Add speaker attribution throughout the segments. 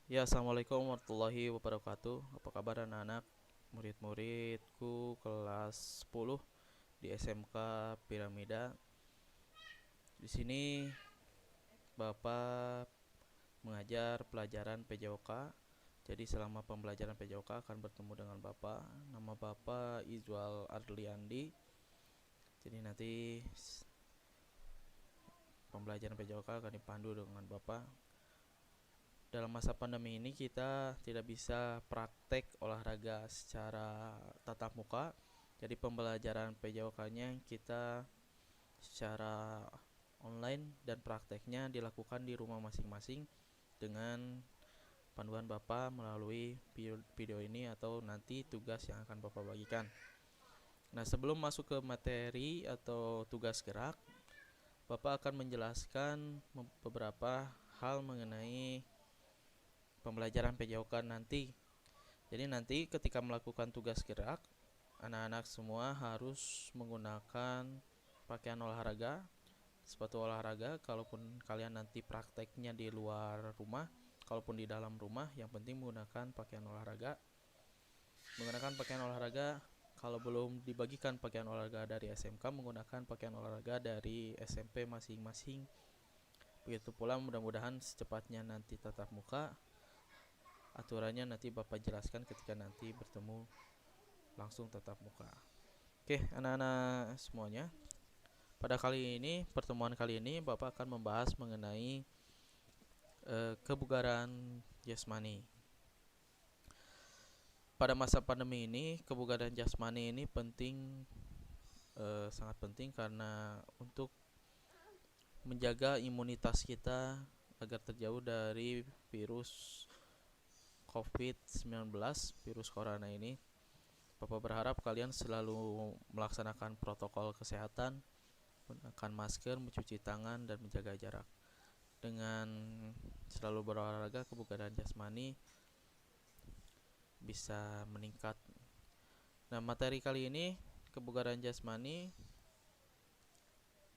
Speaker 1: Ya, assalamualaikum warahmatullahi wabarakatuh. Apa kabar anak-anak, murid-muridku kelas 10 di SMK Piramida. Di sini Bapak mengajar pelajaran PJOK. Jadi selama pembelajaran PJOK akan bertemu dengan Bapak. Nama Bapak Izwal Arliandi. Jadi nanti pembelajaran PJOK akan dipandu dengan Bapak. Dalam masa pandemi ini kita tidak bisa praktek olahraga secara tatap muka. Jadi pembelajaran PJOK-nya kita secara online dan prakteknya dilakukan di rumah masing-masing dengan panduan Bapak melalui video ini atau nanti tugas yang akan Bapak bagikan. Nah, sebelum masuk ke materi atau tugas gerak, Bapak akan menjelaskan beberapa hal mengenai pembelajaran PJOK nanti. Jadi nanti ketika melakukan tugas gerak, anak-anak semua harus menggunakan pakaian olahraga, sepatu olahraga. Kalaupun kalian nanti prakteknya di luar rumah, kalaupun di dalam rumah, yang penting menggunakan pakaian olahraga. Menggunakan pakaian olahraga, kalau belum dibagikan pakaian olahraga dari SMK, menggunakan pakaian olahraga dari SMP masing-masing. Begitu pula mudah-mudahan secepatnya nanti tatap muka. Aturannya nanti Bapak jelaskan ketika nanti bertemu langsung tatap muka. Oke, anak-anak semuanya. Pada pertemuan kali ini Bapak akan membahas mengenai kebugaran jasmani. Pada masa pandemi ini, kebugaran jasmani ini sangat penting karena untuk menjaga imunitas kita agar terjauh dari virus COVID-19, virus corona ini. Bapak berharap kalian selalu melaksanakan protokol kesehatan, menggunakan masker, mencuci tangan, dan menjaga jarak. Dengan selalu berolahraga, kebugaran jasmani bisa meningkat. Nah, materi kali ini, kebugaran jasmani,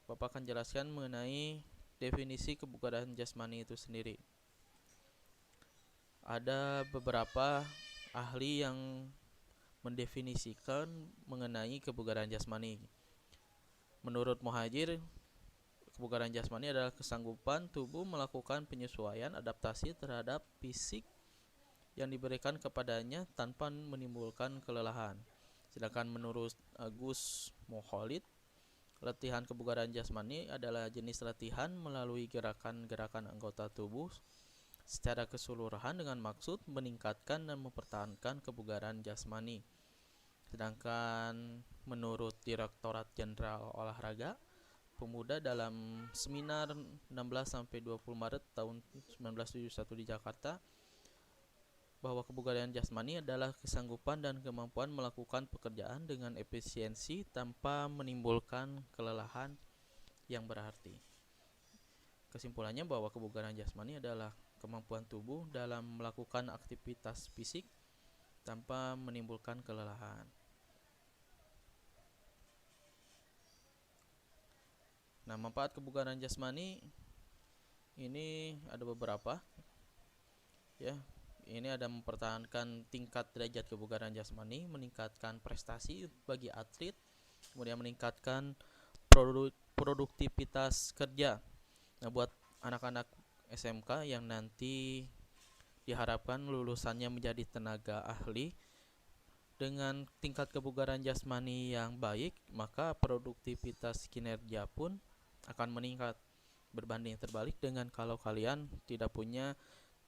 Speaker 1: Bapak akan jelaskan mengenai definisi kebugaran jasmani itu sendiri. Ada beberapa ahli yang mendefinisikan mengenai kebugaran jasmani. Menurut Muhajir, kebugaran jasmani adalah kesanggupan tubuh melakukan penyesuaian adaptasi terhadap fisik yang diberikan kepadanya tanpa menimbulkan kelelahan. Sedangkan menurut Agus Moholid, latihan kebugaran jasmani adalah jenis latihan melalui gerakan-gerakan anggota tubuh secara keseluruhan dengan maksud meningkatkan dan mempertahankan kebugaran jasmani. Sedangkan menurut Direktorat Jenderal Olahraga Pemuda dalam seminar 16-20 Maret tahun 1971 di Jakarta, bahwa kebugaran jasmani adalah kesanggupan dan kemampuan melakukan pekerjaan dengan efisiensi tanpa menimbulkan kelelahan yang berarti. Kesimpulannya bahwa kebugaran jasmani adalah kemampuan tubuh dalam melakukan aktivitas fisik tanpa menimbulkan kelelahan. Nah, manfaat kebugaran jasmani ini ada beberapa. Ya, ini ada mempertahankan tingkat derajat kebugaran jasmani, meningkatkan prestasi bagi atlet, kemudian meningkatkan produktivitas kerja. Nah, buat anak-anak SMK yang nanti diharapkan lulusannya menjadi tenaga ahli dengan tingkat kebugaran jasmani yang baik, maka produktivitas kinerja pun akan meningkat. Berbanding terbalik dengan kalau kalian tidak punya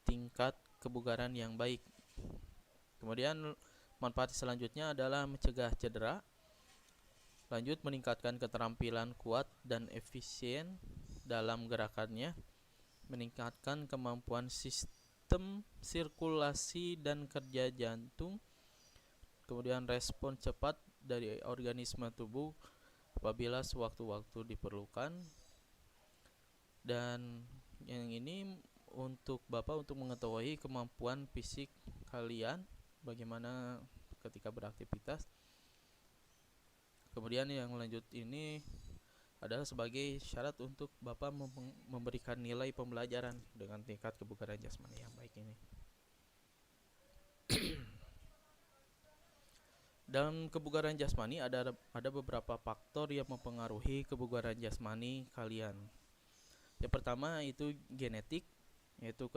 Speaker 1: tingkat kebugaran yang baik. Kemudian manfaat selanjutnya adalah mencegah cedera. Lanjut, meningkatkan keterampilan kuat dan efisien dalam gerakannya, meningkatkan kemampuan sistem sirkulasi dan kerja jantung, kemudian respon cepat dari organisme tubuh apabila sewaktu-waktu diperlukan. Dan yang ini untuk Bapak untuk mengetahui kemampuan fisik kalian bagaimana ketika beraktivitas. Kemudian yang lanjut ini adalah sebagai syarat untuk Bapak memberikan nilai pembelajaran dengan tingkat kebugaran jasmani yang baik ini. Dalam kebugaran jasmani ada beberapa faktor yang mempengaruhi kebugaran jasmani kalian. Yang pertama itu genetik, yaitu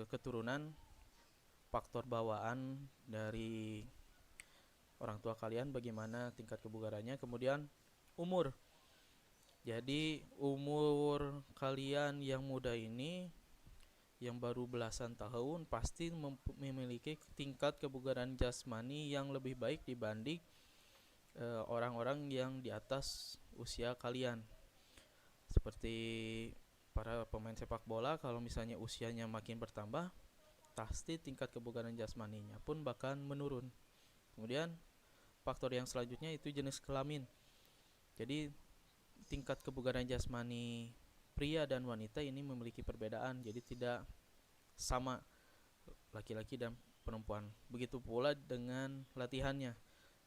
Speaker 1: keturunan, faktor bawaan dari orang tua kalian bagaimana tingkat kebugarannya. Kemudian umur. Jadi umur kalian yang muda ini, yang baru belasan tahun, pasti memiliki tingkat kebugaran jasmani yang lebih baik dibanding orang-orang yang di atas usia kalian. Seperti para pemain sepak bola, kalau misalnya usianya makin bertambah, pasti tingkat kebugaran jasmaninya pun bahkan menurun. Kemudian faktor yang selanjutnya itu jenis kelamin. Jadi tingkat kebugaran jasmani pria dan wanita ini memiliki perbedaan, jadi tidak sama laki-laki dan perempuan. Begitu pula dengan latihannya,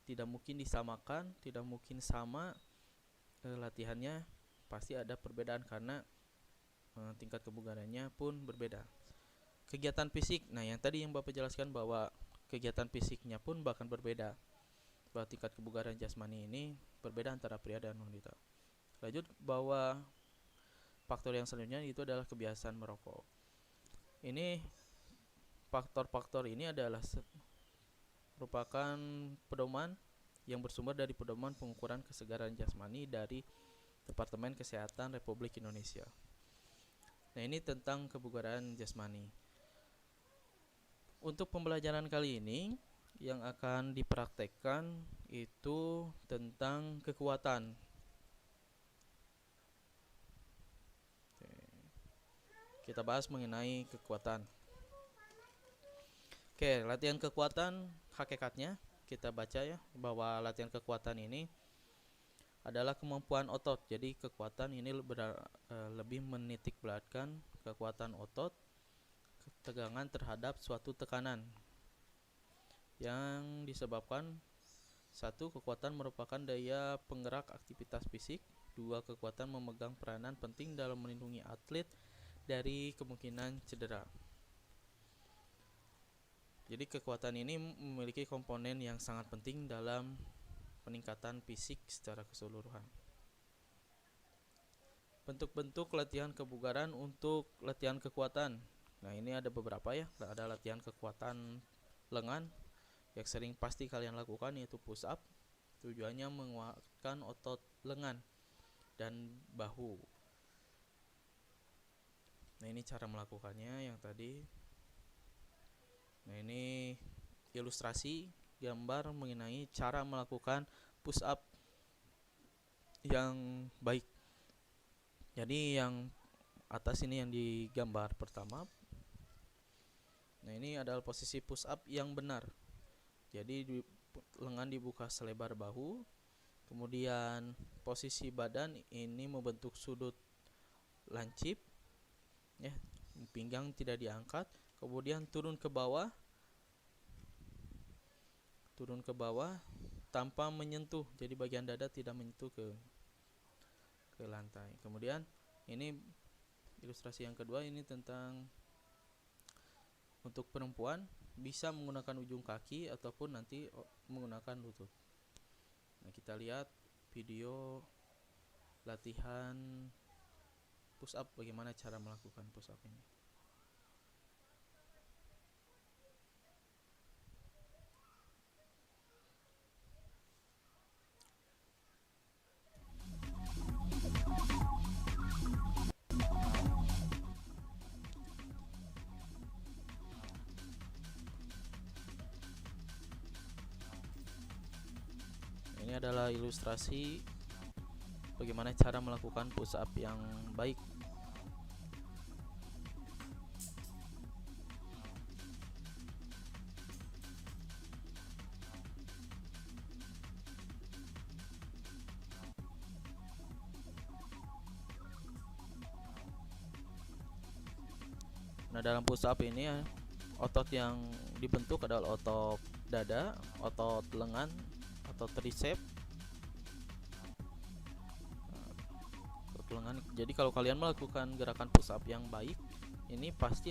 Speaker 1: tidak mungkin disamakan, tidak mungkin sama latihannya, pasti ada perbedaan karena tingkat kebugarannya pun berbeda. Kegiatan fisik, nah yang tadi yang Bapak jelaskan bahwa kegiatan fisiknya pun bahkan berbeda, bahwa tingkat kebugaran jasmani ini berbeda antara pria dan wanita. Lanjut, bahwa faktor yang selanjutnya itu adalah kebiasaan merokok. Ini faktor-faktor ini adalah merupakan pedoman yang bersumber dari pedoman pengukuran kesegaran jasmani dari Departemen Kesehatan Republik Indonesia. Nah, ini tentang kebugaran jasmani. Untuk pembelajaran kali ini yang akan dipraktekkan itu tentang kekuatan. Kita bahas mengenai kekuatan. Oke, latihan kekuatan hakikatnya kita baca ya, bahwa latihan kekuatan ini adalah kemampuan otot. Jadi kekuatan ini lebih menitikberatkan kekuatan otot, ketegangan terhadap suatu tekanan yang disebabkan satu, kekuatan merupakan daya penggerak aktivitas fisik. Dua, kekuatan memegang peranan penting dalam melindungi atlet dari kemungkinan cedera. Jadi kekuatan ini memiliki komponen yang sangat penting dalam peningkatan fisik secara keseluruhan. Bentuk-bentuk latihan kebugaran untuk latihan kekuatan. Nah, ini ada beberapa ya. Ada latihan kekuatan lengan yang sering pasti kalian lakukan, yaitu push up. Tujuannya menguatkan otot lengan dan bahu. Nah, ini cara melakukannya yang tadi. Nah, ini ilustrasi gambar mengenai cara melakukan push up yang baik. Jadi yang atas ini yang digambar pertama. Nah, ini adalah posisi push up yang benar. Jadi lengan dibuka selebar bahu. Kemudian posisi badan ini membentuk sudut lancip. Ya, pinggang tidak diangkat, kemudian turun ke bawah tanpa menyentuh, jadi bagian dada tidak menyentuh ke lantai. Kemudian ini ilustrasi yang kedua, ini tentang untuk perempuan bisa menggunakan ujung kaki ataupun nanti menggunakan lutut. Nah, kita lihat video latihan push up, bagaimana cara melakukan push up ini. Ini adalah ilustrasi bagaimana cara melakukan push up yang baik. Nah, dalam push up ini otot yang dibentuk adalah otot dada, otot lengan, otot tricep, otot lengan. Jadi kalau kalian melakukan gerakan push up yang baik, ini pasti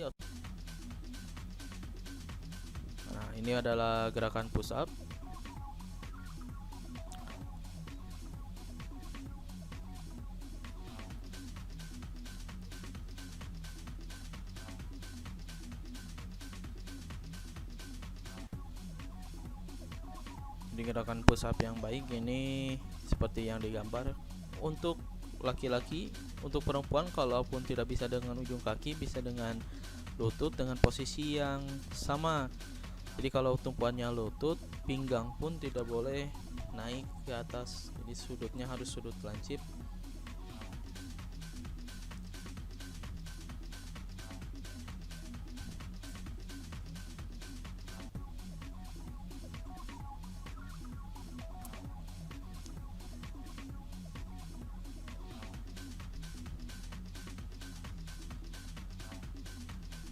Speaker 1: Nah, ini adalah gerakan push up. Di gerakan push up yang baik ini seperti yang digambar. Untuk laki-laki, untuk perempuan kalaupun tidak bisa dengan ujung kaki, bisa dengan lutut dengan posisi yang sama. Jadi kalau tumpuannya lutut, pinggang pun tidak boleh naik ke atas, jadi sudutnya harus sudut lancip.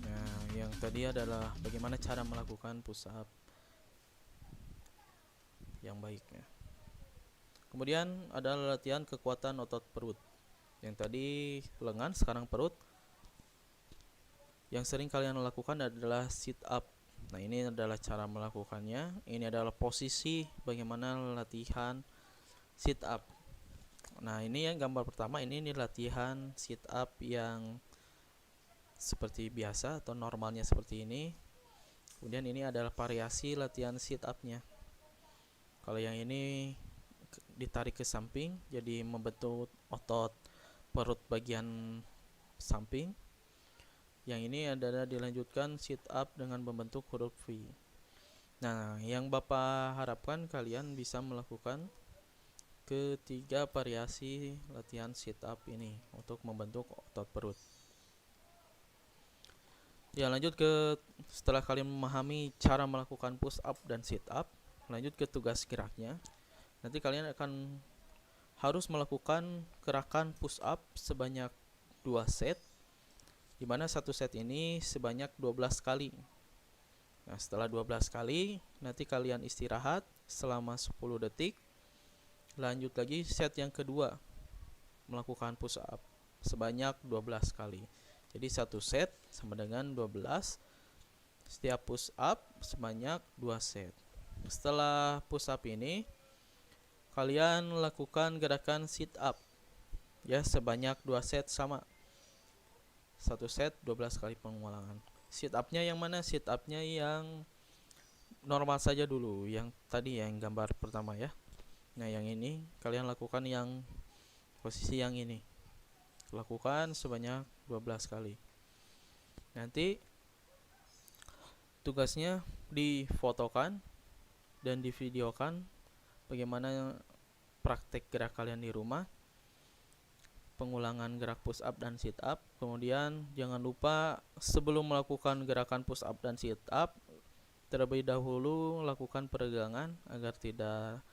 Speaker 1: Nah, yang tadi adalah bagaimana cara melakukan push up yang baiknya. Kemudian ada latihan kekuatan otot perut. Yang tadi lengan, sekarang perut. Yang sering kalian lakukan adalah sit up. Nah, ini adalah cara melakukannya. Ini adalah posisi bagaimana latihan sit up. Nah, ini yang gambar pertama, ini latihan sit up yang seperti biasa atau normalnya seperti ini. Kemudian ini adalah variasi latihan sit up-nya. Kalau yang ini ditarik ke samping, jadi membentuk otot perut bagian samping. Yang ini adalah dilanjutkan sit up dengan membentuk huruf V. Nah, yang Bapak harapkan kalian bisa melakukan ketiga variasi latihan sit up ini untuk membentuk otot perut. Ya, lanjut ke setelah kalian memahami cara melakukan push up dan sit up, lanjut ke tugas geraknya. Nanti kalian akan harus melakukan gerakan push up sebanyak 2 set, di mana satu set ini sebanyak 12 kali. Nah, setelah 12 kali, nanti kalian istirahat selama 10 detik. Lanjut lagi set yang kedua, melakukan push up sebanyak 12 kali. Jadi satu set sama dengan 12. Setiap push up sebanyak 2 set. Setelah push up ini, kalian lakukan gerakan sit up ya sebanyak 2 set sama. Satu set 12 kali pengulangan. Sit up-nya yang mana? Sit up-nya yang normal saja dulu, yang tadi yang gambar pertama ya. Nah, yang ini kalian lakukan yang posisi yang ini. Lakukan sebanyak 12 kali. Nanti tugasnya difotokan dan divideokan bagaimana praktek gerak kalian di rumah, pengulangan gerak push up dan sit up. Kemudian jangan lupa sebelum melakukan gerakan push up dan sit up, terlebih dahulu lakukan peregangan agar tidak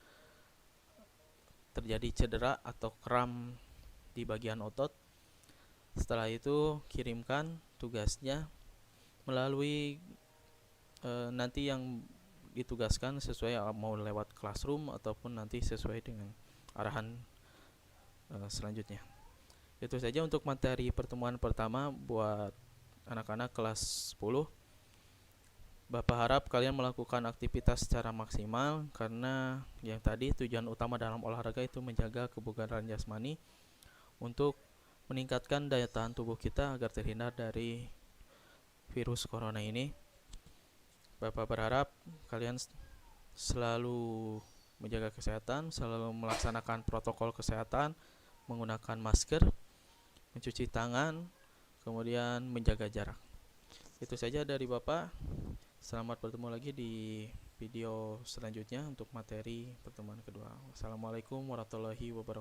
Speaker 1: terjadi cedera atau kram di bagian otot. Setelah itu kirimkan tugasnya melalui nanti yang ditugaskan sesuai mau lewat classroom ataupun nanti sesuai dengan arahan selanjutnya. Itu saja untuk materi pertemuan pertama buat anak-anak kelas 10. Bapak harap kalian melakukan aktivitas secara maksimal, karena yang tadi tujuan utama dalam olahraga itu menjaga kebugaran jasmani untuk meningkatkan daya tahan tubuh kita agar terhindar dari virus corona ini. Bapak berharap kalian selalu menjaga kesehatan, selalu melaksanakan protokol kesehatan, menggunakan masker, mencuci tangan, kemudian menjaga jarak. Itu saja dari Bapak. Selamat bertemu lagi di video selanjutnya untuk materi pertemuan kedua. Wassalamualaikum warahmatullahi wabarakatuh.